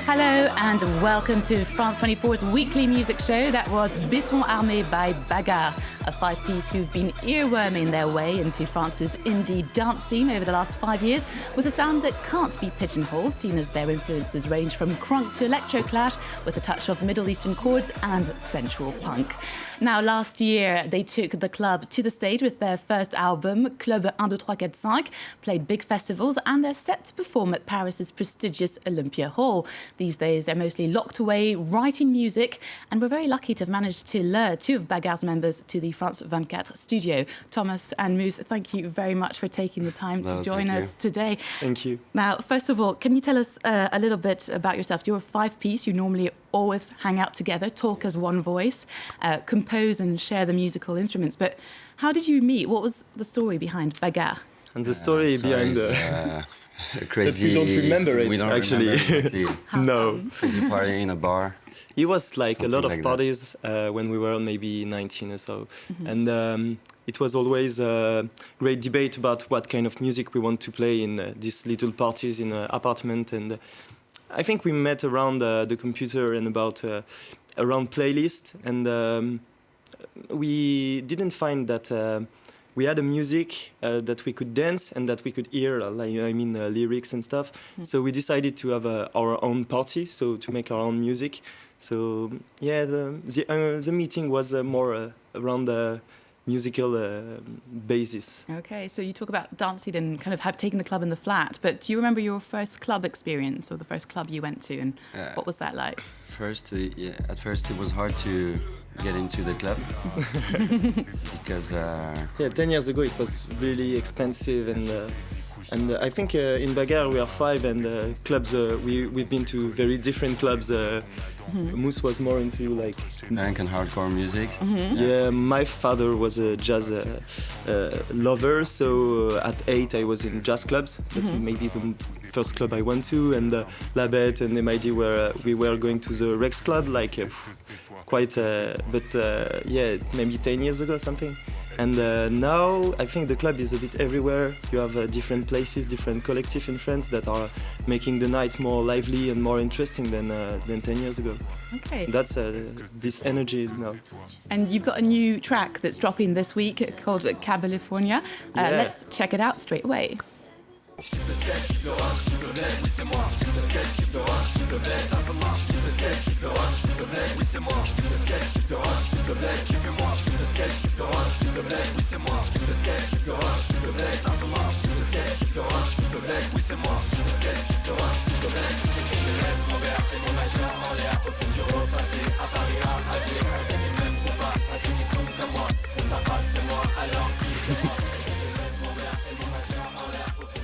Hello and welcome to France 24's weekly music show. That was Béton Armé by Bagarre, a five-piece who've been earworming their way into France's indie dance scene over the last 5 years with a sound that can't be pigeonholed, seen as their influences range from crunk to electro-clash with a touch of Middle Eastern chords and sensual punk. Now, last year, they took the club to the stage with their first album, Club 1, 2, 3, 4, 5, played big festivals, and they're set to perform at Paris's prestigious Olympia Hall. These days, they're mostly locked away, writing music, and we're very lucky to have managed to lure two of Bagarre's members to the France 24 studio. Thomas and Moose, thank you very much for taking the time to join us today. Thank you. Now, first of all, can you tell us a little bit about yourself? You're a five-piece, you normally always hang out together, talk as one voice, compose and share the musical instruments. But how did you meet? What was the story behind Bagarre? And the story behind crazy. That we don't remember it, we don't actually. Remember exactly. No. Crazy party in a bar. It was like Something a lot of like parties when we were maybe 19 or so. And it was always a great debate about what kind of music we want to play in these little parties in an apartment. And I think we met around the computer and about around playlist. And we didn't find that we had a music that we could dance and that we could hear, lyrics and stuff. So we decided to have our own party, so to make our own music. So yeah, the meeting was more around the musical basis. Okay, so you talk about dancing and kind of have taken the club in the flat, but do you remember your first club experience or the first club you went to, and what was that like? At first it was hard to get into the club because 10 years ago it was really expensive, and I think in Bagarre we are five, and clubs we've been to very different clubs. Moose was more into like punk and hardcore music. Yeah, my father was a jazz lover, so at 8 I was in jazz clubs. That's maybe the first club I went to, and La Bête and MID we were going to the Rex Club, like maybe 10 years ago something. And now I think the club is a bit everywhere. You have different places, different collectives in France that are making the night more lively and more interesting than 10 years ago. Okay. That's this energy now. And you've got a new track that's dropping this week called Kabyliefornie. Let's check it out straight away.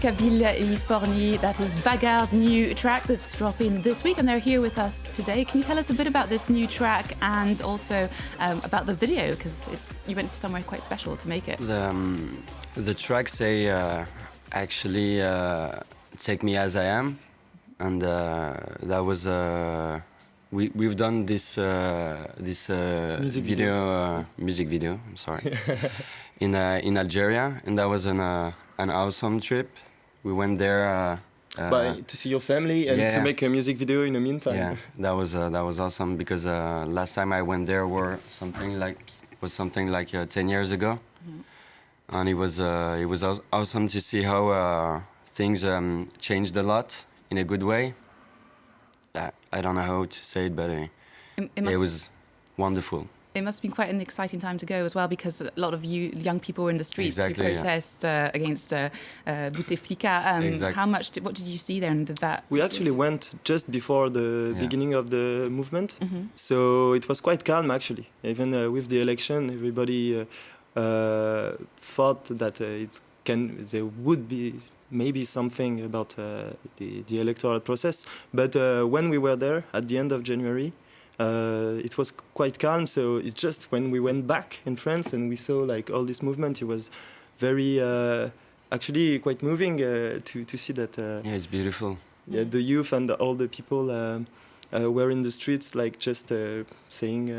Kabyliefornie, that is Bagarre's new track that's dropping this week, and they're here with us today. Can you tell us a bit about this new track and also about the video, because you went to somewhere quite special to make it? The track say actually take me as I am, and that was we've done this music video. I'm sorry, in Algeria, and that was an awesome trip. We went there to see your family and to make a music video in the meantime. Yeah, that was awesome, because last time I went there was something like 10 years ago, and it was awesome to see how things changed a lot in a good way. I don't know how to say it, but it was wonderful. It must have been quite an exciting time to go as well, because a lot of young people were in the streets to protest against Bouteflika. What did you see there, and did that? We actually went just before the beginning of the movement, so it was quite calm actually. Even with the election, everybody thought that there would be maybe something about the electoral process. But when we were there at the end of January, it was quite calm. So it's just when we went back in France and we saw like all this movement, it was very actually quite moving to see that. Yeah, it's beautiful. Yeah, the youth and all the people were in the streets, like just saying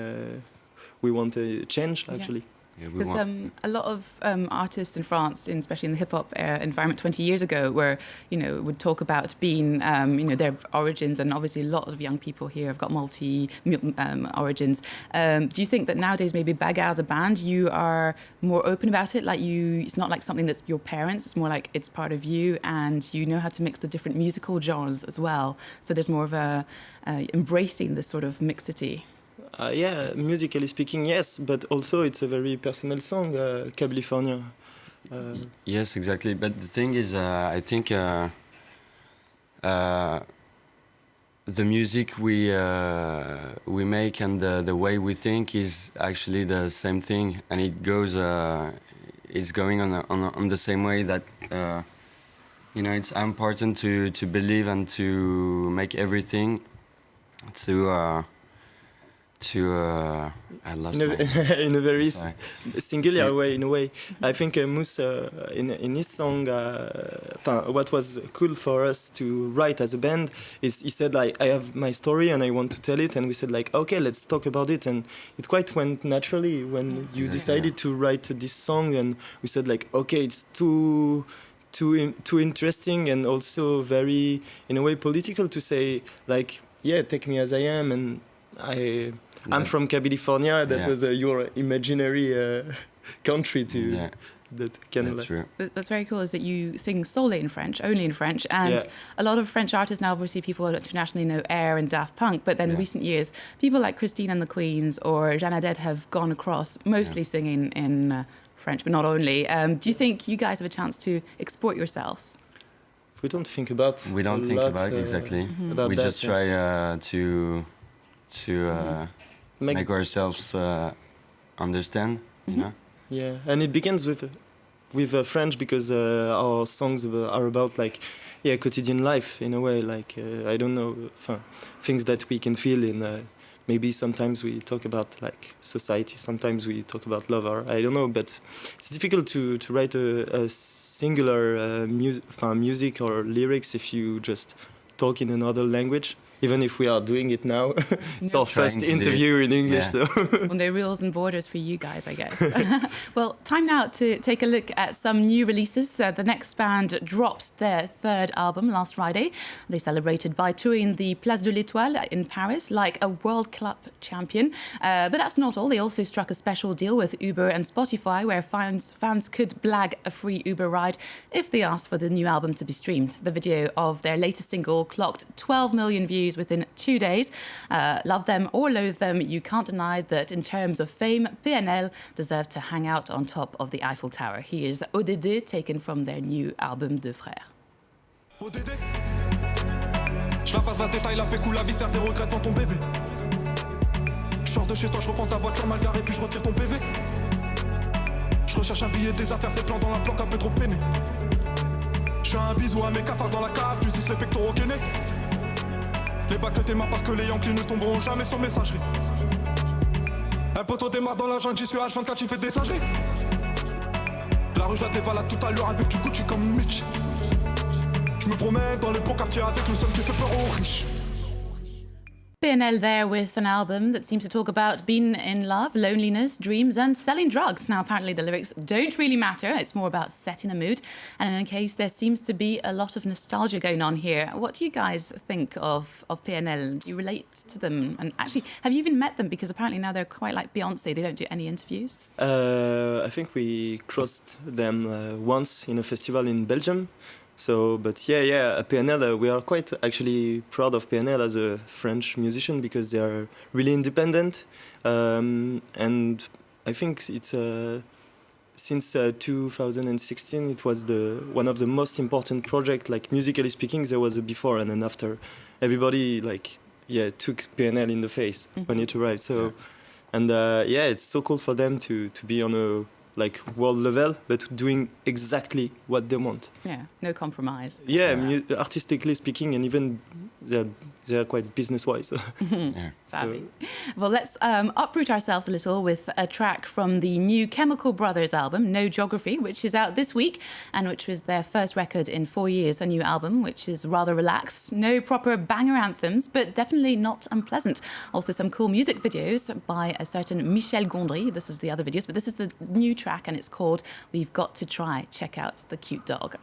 we want a change actually. Yeah, we Because want. a lot of artists in France, especially in the hip hop environment 20 years ago, were, would talk about being, their origins, and obviously a lot of young people here have got multi origins. Do you think that nowadays maybe Bagarre as a band, you are more open about it? Like it's not like something that's your parents, it's more like it's part of you, and you know how to mix the different musical genres as well. So there's more of a embracing this sort of mixity. Yeah, musically speaking, yes, but also it's a very personal song, Kabyliefornie. Yes, exactly. But the thing is, I think the music we make and the way we think is actually the same thing, and it goes is going on the same way that it's important to believe and to make everything I lost in my... in a very Sorry. singular way, in a way. I think Mousse, in his song, what was cool for us to write as a band is he said, like, I have my story and I want to tell it, and we said, like, okay, let's talk about it, and it quite went naturally when you decided to write this song, and we said, like, okay, it's too interesting and also very, in a way, political to say, like, yeah, take me as I am, and I'm from Kabyliefornie. That was your imaginary country to that can. That's true. That's very cool. Is that you sing solely in French, only in French, and a lot of French artists now. Obviously, people internationally know Air and Daft Punk, but then in recent years, people like Christine and the Queens or Jeanne Haddad have gone across, mostly singing in French, but not only. Do you think you guys have a chance to export yourselves? We don't think about. We don't think about exactly. About we that, just try to make ourselves understand, you know. Yeah, and it begins with French because our songs are about like quotidian life in a way, like I don't know, things that we can feel in. Maybe sometimes we talk about like society, sometimes we talk about love, or I don't know, but it's difficult to write a singular music or lyrics if you just talk in another language. Even if we are doing it now, it's our first interview in English. So. Well, no rules and borders for you guys, I guess. Well, time now to take a look at some new releases. The next band dropped their third album last Friday. They celebrated by touring the Place de l'Étoile in Paris like a World Cup champion. But that's not all. They also struck a special deal with Uber and Spotify where fans could blag a free Uber ride if they asked for the new album to be streamed. The video of their latest single clocked 12 million views within 2 days. Love them or loathe them, you can't deny that in terms of fame, PNL deserve to hang out on top of the Eiffel Tower. Here's ODD, taken from their new album Deux Frères. ODD, je la passe la détaille, la pécou, la viscère, tes regrets dans ton bébé. Je sors de chez toi, je reprends ta voiture mal garée, puis je retire ton PV. Je recherche un billet, des affaires, des plans dans la planque, un peu trop peiné. Je fais un bisou à mes cafards dans la cave, tu dis les pectoraux gainés. Les bacs que t'aimes parce que les Yankees ne tomberont jamais sur messagerie. Un poteau démarre dans la jungle, j'y suis H24, j'y fais des singeries. La rue je la dévalade tout à l'heure avec du Gucci comme Mitch. Je me promène dans les beaux quartiers avec le seul qui fait peur aux riches. PNL there with an album that seems to talk about being in love, loneliness, dreams and selling drugs. Now apparently the lyrics don't really matter, it's more about setting a mood, and in any case there seems to be a lot of nostalgia going on here. What do you guys think of PNL? Do you relate to them? And actually, have you even met them? Because apparently now they're quite like Beyonce, they don't do any interviews. I think we crossed them once in a festival in Belgium. So, but PNL, we are quite actually proud of PNL as a French musician because they are really independent. And I think it's since 2016, it was one of the most important projects, like musically speaking, there was a before and an after. Everybody took PNL in the face when it arrived. So, and it's so cool for them to be on a like world level, but doing exactly what they want. Yeah, no compromise. Yeah, artistically speaking, and even they're quite business-wise. Yeah. Savvy. Well, let's uproot ourselves a little with a track from the new Chemical Brothers album, No Geography, which is out this week and which was their first record in 4 years, a new album, which is rather relaxed. No proper banger anthems, but definitely not unpleasant. Also some cool music videos by a certain Michel Gondry. This is the other videos, but this is the new track and it's called We've Got to Try. Check out the cute dog.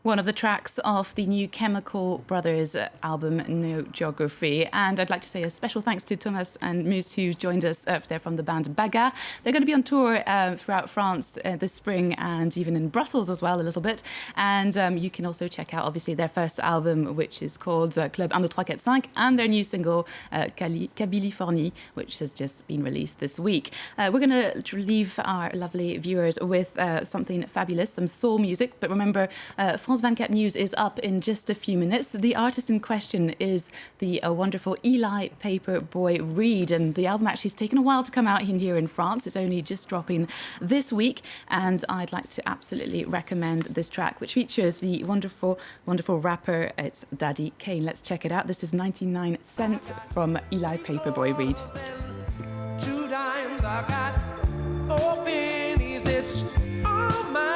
One of the tracks of the new Chemical Brothers album, No Geography. And I'd like to say a special thanks to Thomas and Moose, who joined us there from the band Bagarre. They're going to be on tour throughout France this spring and even in Brussels as well a little bit. And you can also check out, obviously, their first album, which is called Club 1, 2, 3, 4, 5, and their new single, Kabyliefornie, which has just been released this week. We're going to leave our lovely viewers with something fabulous, some soul music. But remember, France 24 News is up in just a few minutes. The artist in question is the wonderful Eli Paperboy Reed, and the album actually has taken a while to come out here in France. It's only just dropping this week, and I'd like to absolutely recommend this track, which features the wonderful, wonderful rapper. It's Daddy Kane. Let's check it out. This is 99 Cent from Eli Paperboy Reed. 2 dimes, I got 4 pennies. It's all mine.